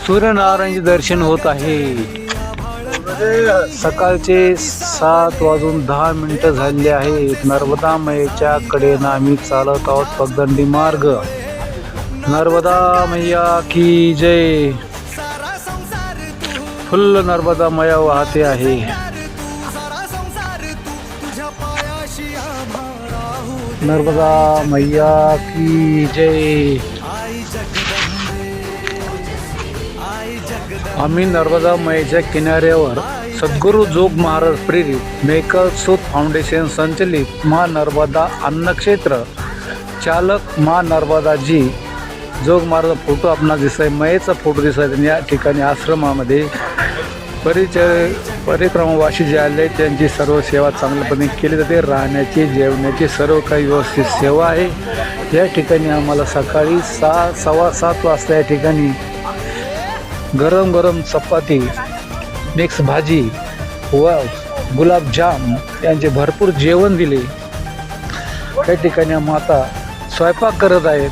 सूर्यनारायणाचे दर्शन होत आहे। सकाळचे 7:10 झाले आहेत। नर्मदा मैयाच्या कडेनं आम्ही चालत आहोत पगदंडी मार्ग। नर्मदा मैया की जय। फुल्ल नर्मदा मैया वाहते आहे। नर्मदा मैया की जय। आम्ही नर्मदा मैयाच्या किनाऱ्यावर सद्गुरू जोग महाराज प्रेरित मेकल सूत फाउंडेशन संचलित माँ नर्मदा अन्नक्षेत्र चालक माँ नर्मदाजी जोग महाराज फोटो आपणास दिसत आहे। मैयाचा फोटो दिसत आहे। या ठिकाणी आश्रमामध्ये परिक्रमावासी जे आले त्यांची सर्व सेवा चांगल्यापणे केली जाते। राहण्याची जेवण्याची सर्व काही व्यवस्थित सेवा आहे। या ठिकाणी आम्हाला सकाळी 7:15 वाजता या ठिकाणी गरम गरम चपाती, मिक्स भाजी व गुलाबजाम यांचे भरपूर जेवण दिले। त्या ठिकाणी माता स्वयंपाक करत आहेत।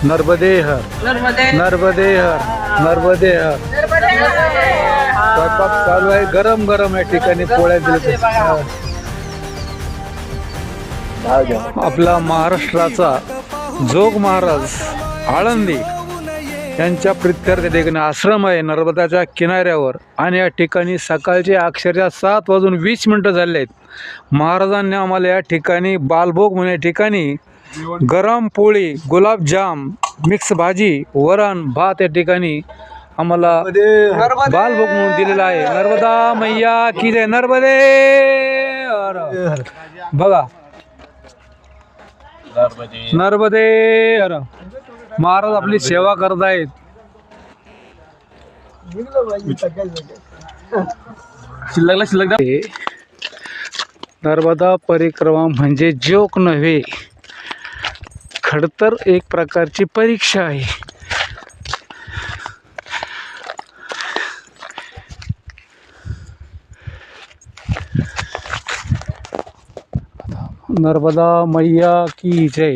नर्मदे हर, नर्मदे हर, नर्मदे हर। स्वयंपाक चालू आहे। गरम गरम या ठिकाणी पोळ्या दिले। आपला महाराष्ट्राचा जोग महाराज आळंदी यांच्या प्रित्यर्थ ठिकाणी आश्रम आहे नर्मदाच्या किनाऱ्यावर। आणि या ठिकाणी सकाळचे अक्षरशः 7:20 झाले आहेत। महाराजांनी आम्हाला या ठिकाणी बालभोग म्हणून या ठिकाणी गरम पोळी, गुलाबजाम, मिक्स भाजी, वरण भात या ठिकाणी आम्हाला बालभोग म्हणून दिलेला आहे। नर्मदा मैया की जय। नर्मदे हर। बघा नर्मदे हर। महाराज आपली सेवा करत आहेत। नर्मदा परिक्रमा म्हणजे जोक नव्हे, खडतर एक प्रकारची परीक्षा आहे। नर्मदा मैया की जय।